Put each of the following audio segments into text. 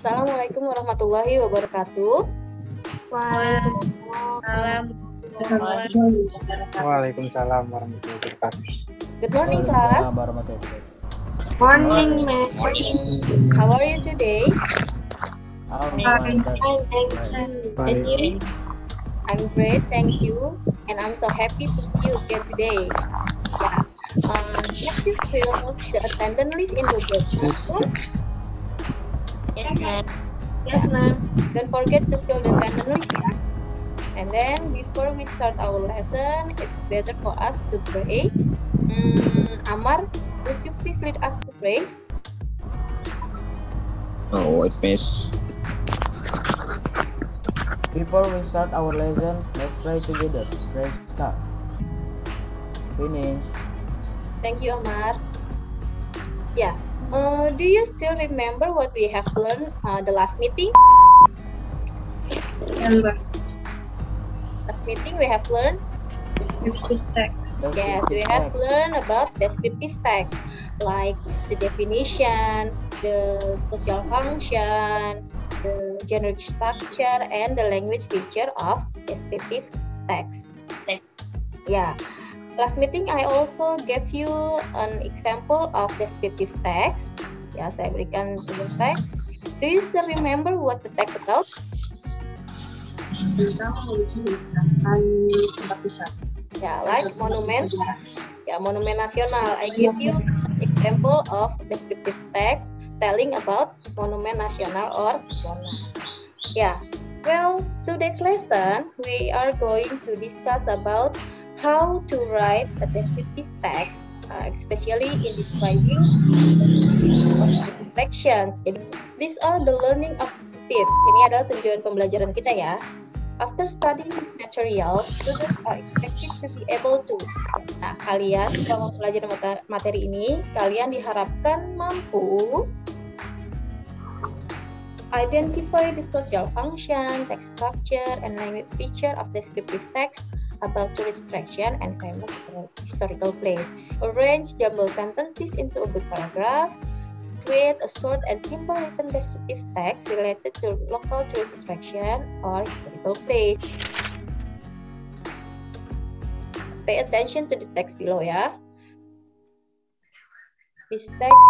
Assalamualaikum warahmatullahi wabarakatuh. Waalaikumsalam warahmatullahi wabarakatuh. Good morning, class. Morning, ma'am. How are you today? Fine, thank you. And you? I'm great, thank you. And I'm so happy to see you again today. Next you fill the attendance list in Google Classroom. Yes, ma'am. Yes, ma'am. Don't forget to fill the attendance list. And then before we start our lesson, it's better for us to pray. Amar, would you please lead us to pray? Oh, wait, miss. Before we start our lesson, let's pray together. Pray start. Finish. Thank you, Amar. Yeah. Do you still remember what we have learned the last meeting? Remember. Last meeting we have learned. Descriptive text. Yes, we have learned about descriptive text, like the definition, the social function, the generic structure, and the language feature of descriptive text. Yeah. Last meeting I also gave you an example of descriptive text. Ya, saya berikan sebuah teks. Do you still remember what the text about? Tentang menceritakan tempat wisata. Ya, like monument. Ya, monumen nasional. I give you example of descriptive text telling about monumen nasional or monas. Yeah. Well, today's lesson we are going to discuss about how to write a descriptive text, especially in describing sections. Jadi, these are the learning objectives. Ini adalah tujuan pembelajaran kita ya. After studying material, students are expected to be able to. Nah, kalian setelah belajar materi ini, kalian diharapkan mampu identify the social function, text structure, and language feature of descriptive text about tourist attraction and famous historical place. Arrange jumbled sentences into a good paragraph. Create a short and simple written descriptive text related to local tourist attraction or historical place. Pay attention to the text below ya. This text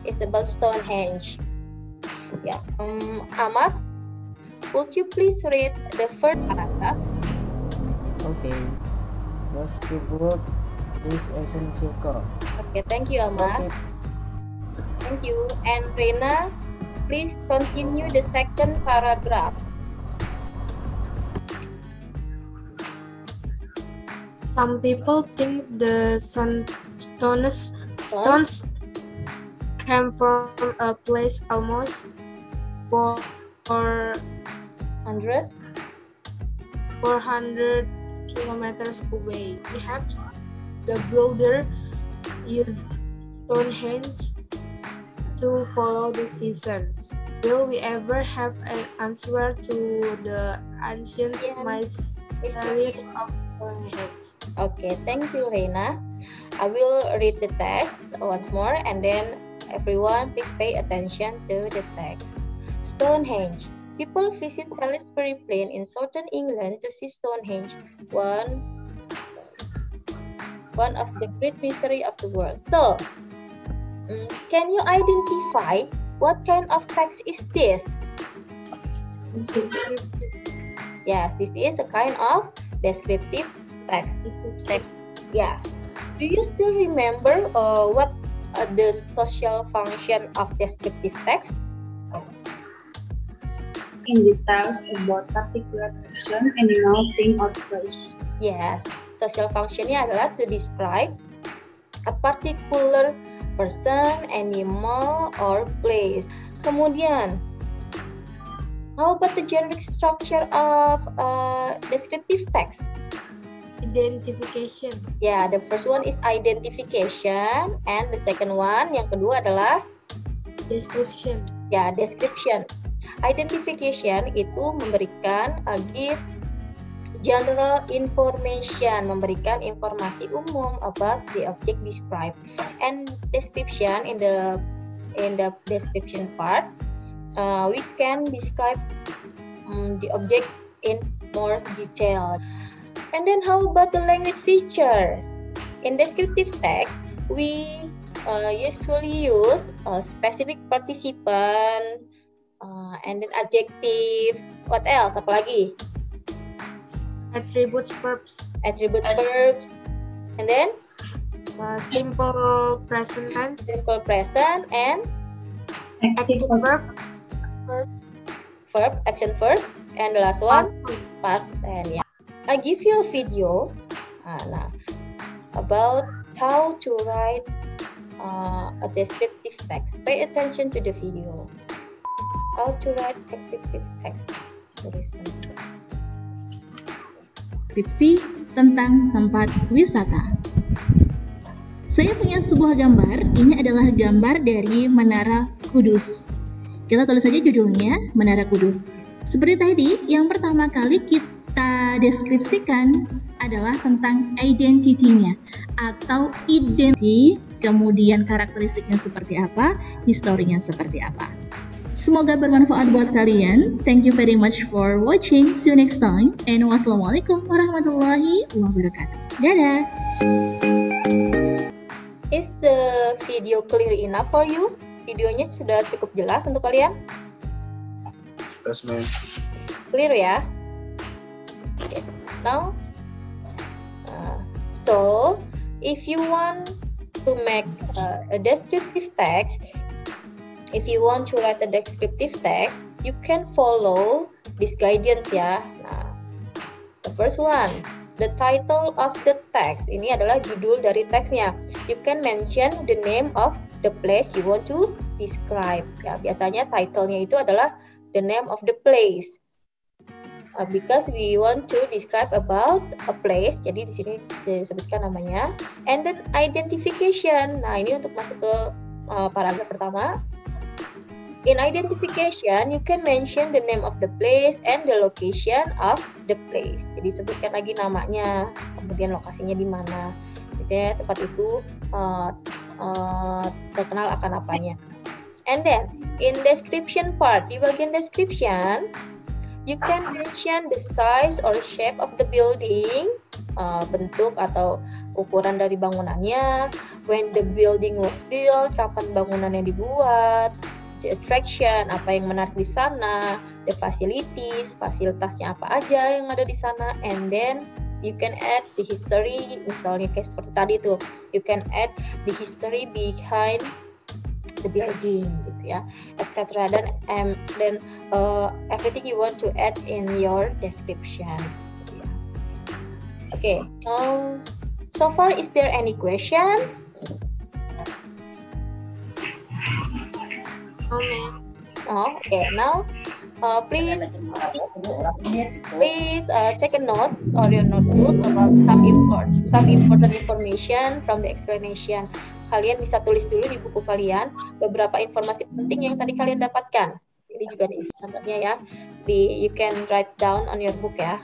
is about Stonehenge. Yeah. Amar, would you please read the first paragraph? Okay. Let's develop this essential core. Okay, thank you, Amar. Okay. Thank you. And Rena, please continue the second paragraph. Some people think the stones came from a place almost 400 kilometers away. Perhaps the builder used Stonehenge to follow the seasons. Will we ever have an answer to the ancient mysteries of Stonehenge? Okay, thank you, Reina. I will read the text once more and then everyone please pay attention to the text. Stonehenge. People visit Salisbury Plain in southern England to see Stonehenge, one of the great mystery of the world. So, can you identify what kind of text is this? Yes, this is a kind of descriptive text. Yeah. Do you still remember what the social function of descriptive text? In details about particular person, animal, thing, or place. Yes, social functionnya adalah to describe a particular person, animal, or place. Kemudian, how about the generic structure of descriptive text? Identification. Yeah, the first one is identification, and the second one, yang kedua adalah Description. ya, description. Identification itu memberikan give general information, memberikan informasi umum about the object described. And description in the description part we can describe the object in more detail. And then how about the language feature? In descriptive text, we usually use a specific participant, and then adjective. What else? Apalagi? Attributes, verbs. Attribute verbs. And then Simple present tense. simple present and Active Verb. verb, action verb. And the last one, Past. past tense. Yeah. I give you a video about how to write a descriptive text. Pay attention to the video. How to write descriptive text. Deskripsi tentang tempat wisata. Saya punya sebuah gambar. Ini adalah gambar dari Menara Kudus. Kita tulis saja judulnya Menara Kudus. Seperti tadi, yang pertama kali kita deskripsikan adalah tentang identitinya atau identity, kemudian karakteristiknya seperti apa, historinya seperti apa. Semoga bermanfaat buat kalian. Thank you very much for watching. See you next time. And wassalamualaikum warahmatullahi wabarakatuh. Dadah! Is the video clear enough for you? Videonya sudah cukup jelas untuk kalian? Yes, ma'am. Clear ya? Okay. Now, so if you want to make a descriptive text, if you want to write a descriptive text, you can follow this guidance ya. Nah, the first one, the title of the text. Ini adalah judul dari teksnya. You can mention the name of the place you want to describe. Ya, biasanya title-nya itu adalah the name of the place. Because we want to describe about a place, jadi di sini disebutkan namanya. And then identification. Nah, ini untuk masuk ke paragraf pertama. In identification, you can mention the name of the place and the location of the place. Jadi sebutkan lagi namanya, kemudian lokasinya di mana. Biasanya tempat itu terkenal akan apanya. And then in description part, di bagian description, you can mention the size or shape of the building, bentuk atau ukuran dari bangunannya, when the building was built, kapan bangunannya dibuat, the attraction, apa yang menarik di sana, the facilities, fasilitasnya apa aja yang ada di sana, and then you can add the history, misalnya kayak seperti tadi tuh, you can add the history behind the building, gitu ya, etc. Dan everything you want to add in your description. Gitu ya. Okay, so far is there any questions? Okay, now please take a note or your notebook about some important information from the explanation. Kalian bisa tulis dulu di buku kalian beberapa informasi penting yang tadi kalian dapatkan. Ini juga nih contohnya ya. You can write down on your book ya.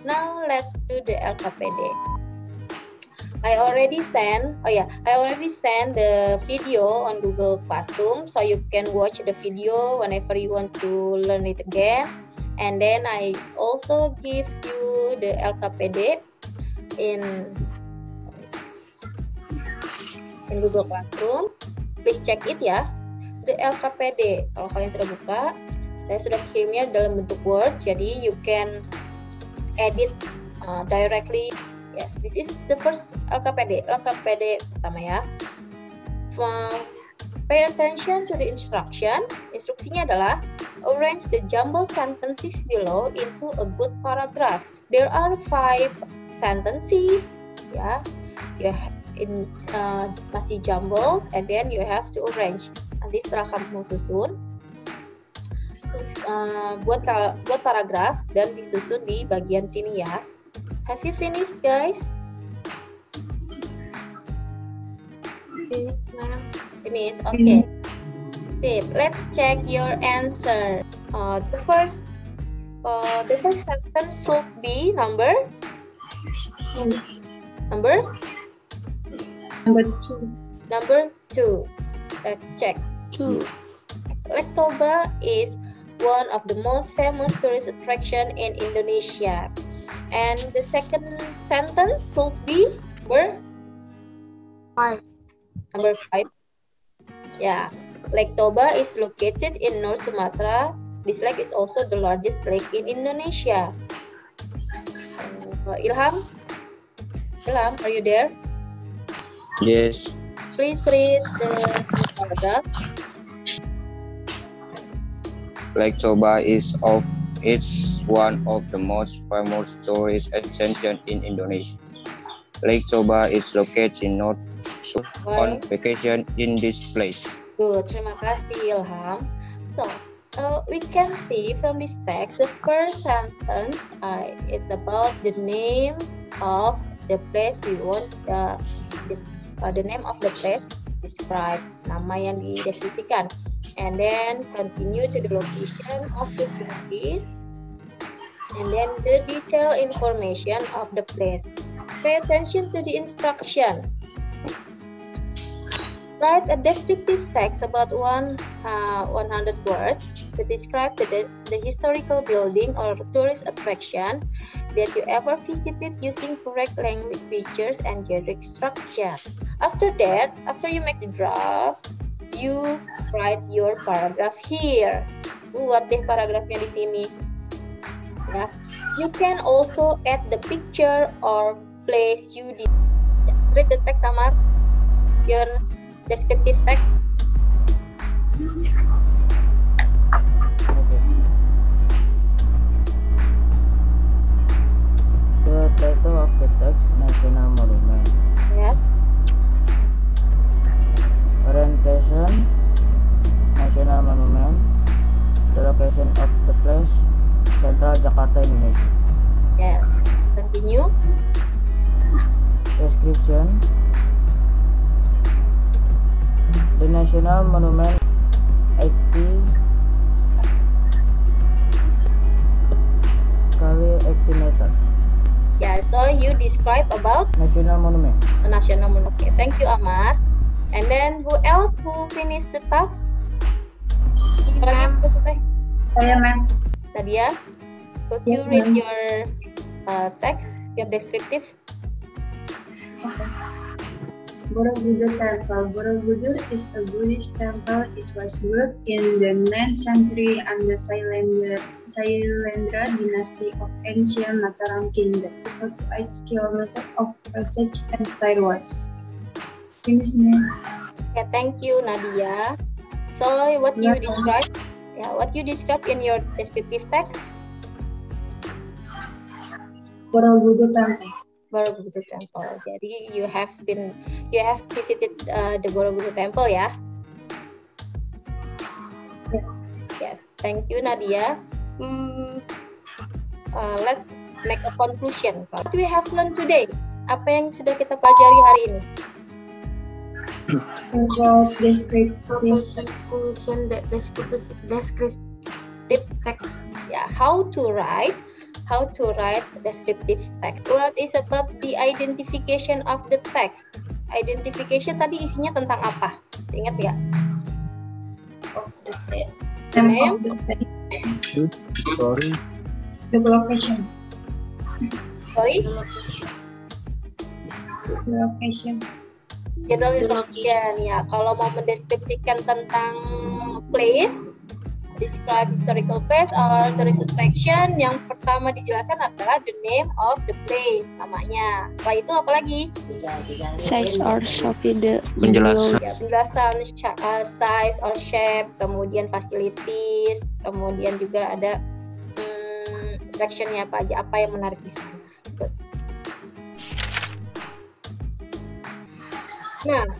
Now let's do the LKPD. I already sent the video on Google Classroom, so you can watch the video whenever you want to learn it again. And then I also give you the LKPD in Google Classroom. Please check it ya. The LKPD, kalau kalian sudah buka, saya sudah kirimnya dalam bentuk Word, jadi you can edit directly. Yes, this is the first LKPD pertama ya. Pay attention to the instruction. Instruksinya adalah arrange the jumbled sentences below into a good paragraph. There are 5 sentences ya. Masih jumbled, and then you have to arrange. Nanti setelah kamu susun, buat paragraf dan disusun di bagian sini ya. Have you finished, guys? Finish. Okay. Sip. Let's check your answer. The first sentence should be number 2. Let's check. 2. Lake Toba is one of the most famous tourist attraction in Indonesia. And the second sentence should be number 5. Yeah, Lake Toba is located in North Sumatra. This lake is also the largest lake in Indonesia. Ilham, are you there? Yes. Please read the paragraph. Lake Toba is one of the most famous tourist attraction in Indonesia. Lake Toba is located in North on vacation in this place. Good, terima kasih Ilham. So, we can see from this text, the first sentence is about the name of the place we want, the name of the place describe, nama yang dideskripsikan. And then continue to the location of the place, and then the detailed information of the place. Pay attention to the instruction. Write a descriptive text about 100 words to describe the historical building or tourist attraction that you ever visited using correct language features and generic structure. After that, after you make the draft, you write your paragraph here. Buat deh paragrafnya di sini. Ya. You can also add the picture or place you did. Read the text, Amar. Your descriptive text. The title of the text, National Monument. Yes. Orientation, National Monument. The location of the place, Central Jakarta, Indonesia. Yes. Continue. Description. The National Monument 80 kali 80 meter. Yeah, so you describe about National Monument. a national monument. Okay, thank you, Amar. And then who else who finished the task? Ma'am. Saya, ma'am. Nadia, could Yes, you read ma'am. your text, your descriptive? Borobudur Temple. Borobudur is a Buddhist temple. It was built in the 9th century under Sailendra dynasty of ancient Mataram Kingdom. Equal to 8 kilometers of passage and stairways. Finish, ma'am. Okay, thank you, Nadia. So what you describe? Yeah, what you describe in your descriptive text? Borobudur Temple. Borobudur Temple. Jadi you have visited the Borobudur Temple, ya? Yes. Thank you, Nadia. Let's make a conclusion. What we have learned today? Apa yang sudah kita pelajari hari ini? About descriptive text. Yeah, how to write descriptive text. What is about the identification of the text? Identification tadi isinya tentang apa? Ingat nggak? The name, Sorry. the location. sorry, The location. general instruction. Ya, kalau mau mendeskripsikan tentang place, describe historical place or tourist attraction, yang pertama dijelaskan adalah the name of the place, namanya. Setelah itu apa lagi? Size or shape the Penjelasan. Ya, penjelasan size or shape, kemudian facilities, kemudian juga ada attractionnya apa aja, apa yang menarik di sana. Good. Nah,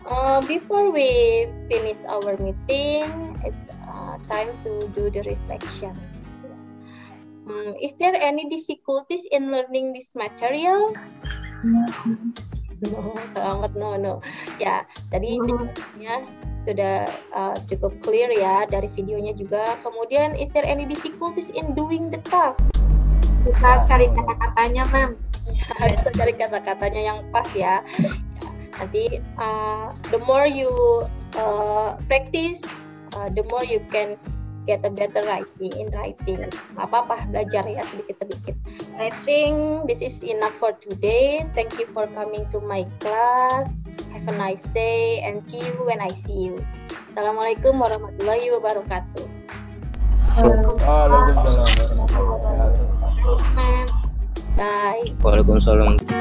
before we finish our meeting, it's time to do the reflection. Is there any difficulties in learning this material? No. Ya, tadi ya sudah cukup clear ya dari videonya juga. Kemudian, is there any difficulties in doing the task? Bisa cari kata-katanya, ma'am. Harus cari kata-katanya yang pas ya. Nanti the more you practice, the more you can get a better writing in writing. Apa-apa, belajar ya sedikit-sedikit. I think this is enough for today. Thank you for coming to my class. Have a nice day and see you when I see you. Assalamualaikum warahmatullahi wabarakatuh. Waalaikumsalam warahmatullahi wabarakatuh. Bye. Waalaikumsalam.